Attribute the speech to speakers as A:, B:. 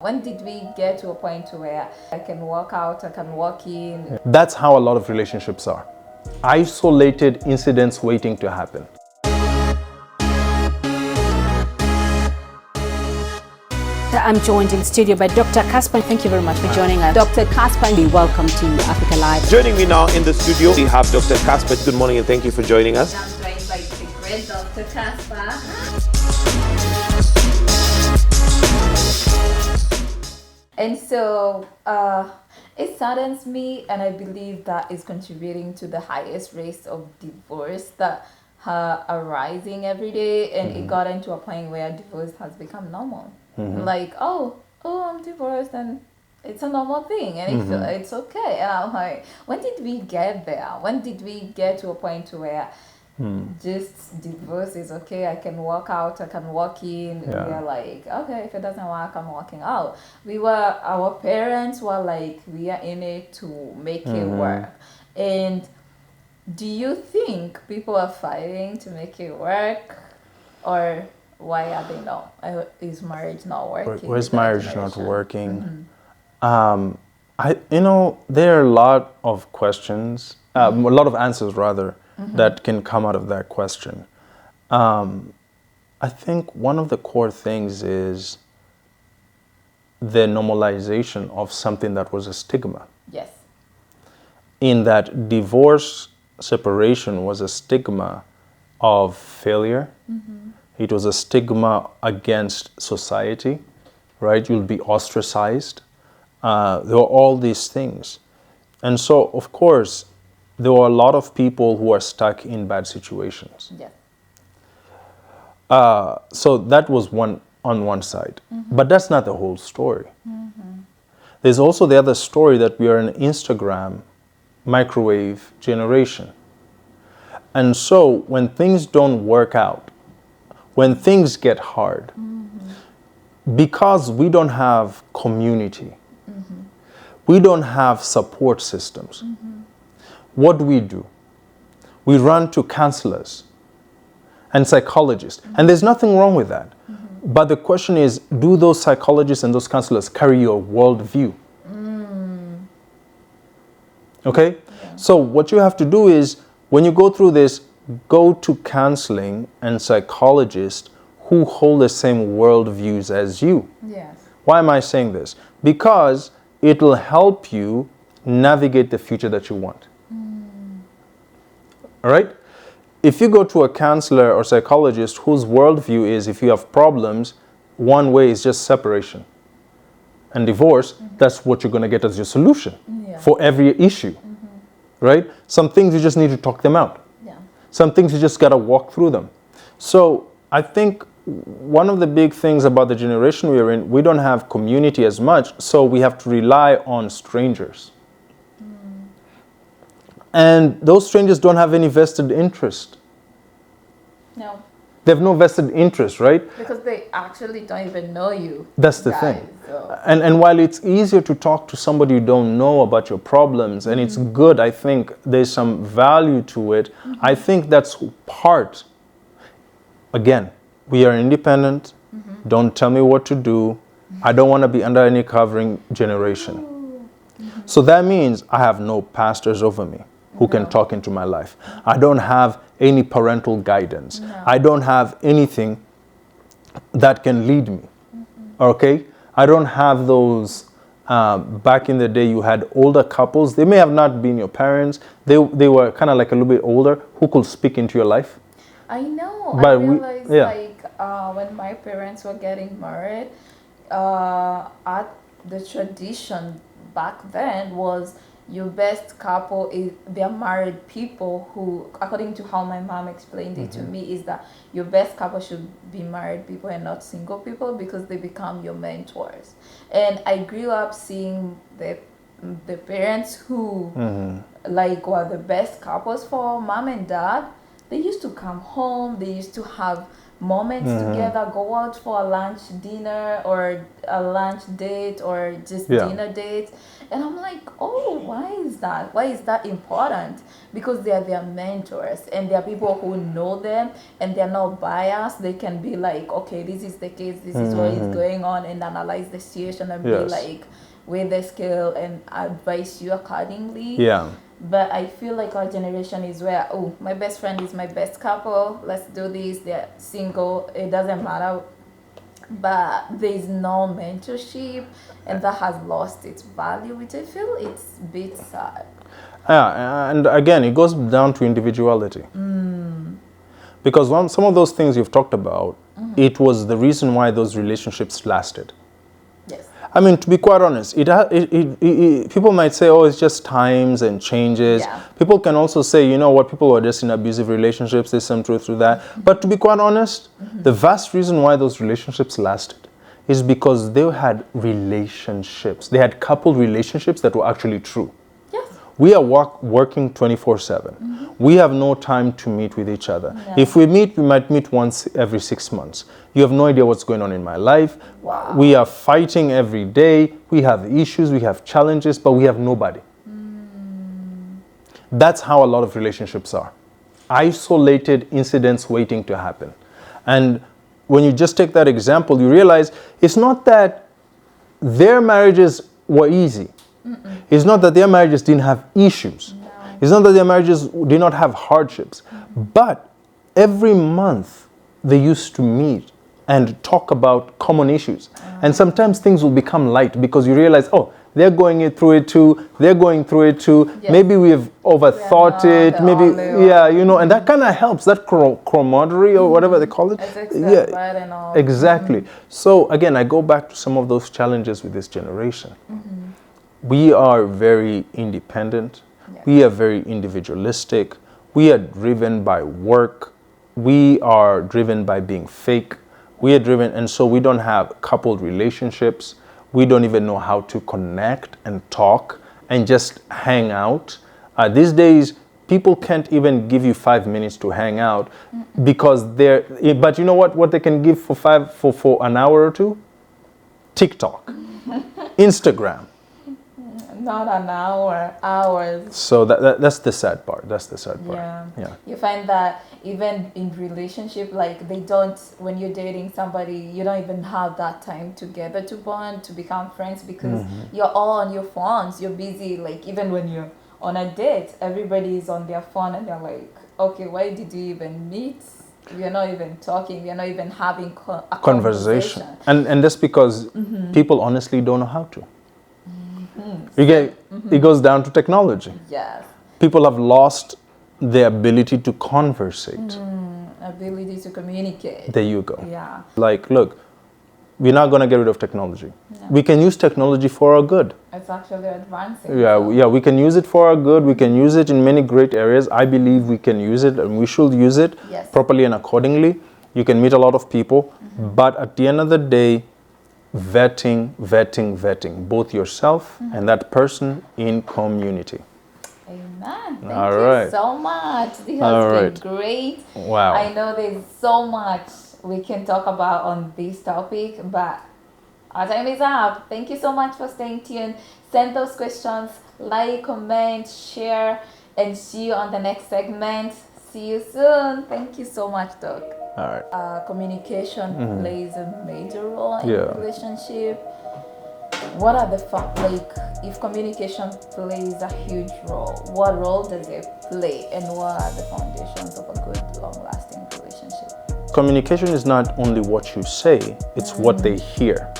A: When did we get to a point where I can walk out, I can walk in?
B: That's how a lot of relationships are. Isolated incidents waiting to happen.
C: I'm joined in studio by Dr. Kaspan. Thank you very much for joining us. Dr. Kaspan, welcome to Africa Live.
D: Joining me now in the studio, we have Dr. Kaspan. Good morning and thank you for joining us.
A: I'm joined by the great Dr. Kaspan. And so it saddens me, and I believe that is contributing to the highest rates of divorce that are rising every day. And it got into a point where divorce has become normal. Like, oh, I'm divorced, and it's a normal thing, and it's okay. And I'm like, when did we get there? When did we get to a point where just divorce is okay? I can walk out, I can walk in.
B: Yeah.
A: We are like, okay, if it doesn't work, I'm walking out. Our parents were like, we are in it to make it work. And do you think people are fighting to make it work, or why are they not? Is marriage not working?
B: Where's marriage not working? There are a lot of questions, a lot of answers rather, that can come out of that question. I think one of the core things is the normalization of something that was a stigma.
A: Yes.
B: In that divorce, separation was a stigma of failure. It was a stigma against society, right? You'll be ostracized. There were all these things. And so, of course, there were a lot of people who are stuck in bad situations.
A: Yes.
B: So that was on one side. But that's not the whole story. There's also the other story that we are an Instagram microwave generation. And so when things don't work out, when things get hard, because we don't have community, we don't have support systems, what do? We run to counselors and psychologists. And there's nothing wrong with that. But the question is, do those psychologists and those counselors carry your worldview? Okay? Yeah. So what you have to do is, when you go through this, go to counseling and psychologists who hold the same worldviews as you.
A: Yes.
B: Why am I saying this? Because it will help you navigate the future that you want. All right? If you go to a counselor or psychologist whose worldview is, if you have problems, one way is just separation and divorce, that's what you're going to get as your solution for every issue. Right? Some things you just need to talk them out.
A: Yeah.
B: Some things you just got to walk through them. So I think one of the big things about the generation we are in, we don't have community as much, so we have to rely on strangers. And those strangers don't have any vested interest.
A: No.
B: They have no vested interest, right?
A: Because they actually don't even know you.
B: That's the thing. So. And while it's easier to talk to somebody you don't know about your problems, and it's good, I think there's some value to it, I think that's part. Again, we are independent. Don't tell me what to do. I don't want to be under any covering generation. So that means I have no pastors over me who can talk into my life. I don't have any parental guidance. I don't have anything that can lead me. Okay? I don't have those, back in the day you had older couples. They may have not been your parents. They were kind of like a little bit older who could speak into your life.
A: I know.
B: But
A: I realized when my parents were getting married, the tradition back then was your best couple is they're married people who, according to how my mom explained it to me, is that your best couple should be married people and not single people, because they become your mentors. And I grew up seeing the parents who were the best couples for mom and dad. They used to come home, they used to have moments together, go out for a lunch dinner or a lunch date or just
B: Yeah.
A: dinner date. And I'm like, oh, why is that? Why is that important? Because they are their mentors and they are people who know them and they're not biased. They can be like, okay, this is the case, this is what is going on, and analyze the situation and be
B: Yes.
A: like, weigh the scale and advise you accordingly.
B: Yeah.
A: But I feel like our generation is where, oh, my best friend is my best couple, let's do this, they're single, it doesn't matter. But there's no mentorship, and that has lost its value, which I feel it's a bit sad.
B: Yeah, and again, it goes down to individuality. Because some of those things you've talked about, it was the reason why those relationships lasted.
A: Yes.
B: I mean, to be quite honest, people might say, oh, it's just times and changes.
A: Yeah.
B: People can also say, you know what, people are just in abusive relationships, there's some truth to that. But to be quite honest, the vast reason why those relationships lasted is because they had relationships. They had couple relationships that were actually true.
A: Yes.
B: We are working 24/7. We have no time to meet with each other.
A: No.
B: If we meet, we might meet once every 6 months. You have no idea what's going on in my life.
A: Wow.
B: We are fighting every day. We have issues, we have challenges, but we have nobody. That's how a lot of relationships are. Isolated incidents waiting to happen. And when you just take that example, you realize it's not that their marriages were easy. It's not that their marriages didn't have issues.
A: No.
B: It's not that their marriages did not have hardships. But every month they used to meet and talk about common issues. And sometimes things will become light because you realize, oh, they're going through it too. They're going through it too.
A: Yes.
B: Maybe we've overthought
A: We are
B: it.
A: not the
B: Maybe,
A: only one.
B: yeah, you know, and that kind of helps. That camaraderie or whatever they call it.
A: It's accept, right, and all.
B: Exactly. So again, I go back to some of those challenges with this generation. We are very independent.
A: Yeah.
B: We are very individualistic. We are driven by work. We are driven by being fake. We are driven, and so we don't have coupled relationships. We don't even know how to connect and talk and just hang out. These days, people can't even give you 5 minutes to hang out because they're. But you know what they can give for an hour or two? TikTok, Instagram.
A: Not an hour, hours.
B: So that's the sad part. That's the sad part.
A: Yeah. You find that even in relationship, like they don't, when you're dating somebody, you don't even have that time together to bond, to become friends because you're all on your phones. You're busy. Like even when you're on a date, everybody is on their phone and they're like, okay, why did you even meet? We are not even talking. We are not even having a conversation.
B: And that's because people honestly don't know how to. You get, it goes down to technology.
A: Yes.
B: People have lost the ability to conversate.
A: Ability to communicate.
B: There you go.
A: Yeah.
B: Like, look, we're not going to get rid of technology.
A: No.
B: We can use technology for our good.
A: It's actually advancing.
B: Yeah, we can use it for our good. We can use it in many great areas. I believe we can use it and we should use it
A: Yes.
B: properly and accordingly. You can meet a lot of people, but at the end of the day, vetting, both yourself and that person in community.
A: Amen. Thank
B: All
A: you
B: right.
A: so much. This
B: All
A: has
B: right.
A: been great.
B: Wow.
A: I know there's so much we can talk about on this topic, but our time is up. Thank you so much for staying tuned. Send those questions, like, comment, share, and see you on the next segment. See you soon. Thank you so much, Doc.
B: All right.
A: Communication plays a major role in
B: Yeah.
A: a relationship. What are the like if communication plays a huge role, what role does it play and what are the foundations of a good long-lasting relationship?
B: Communication is not only what you say, it's what they hear.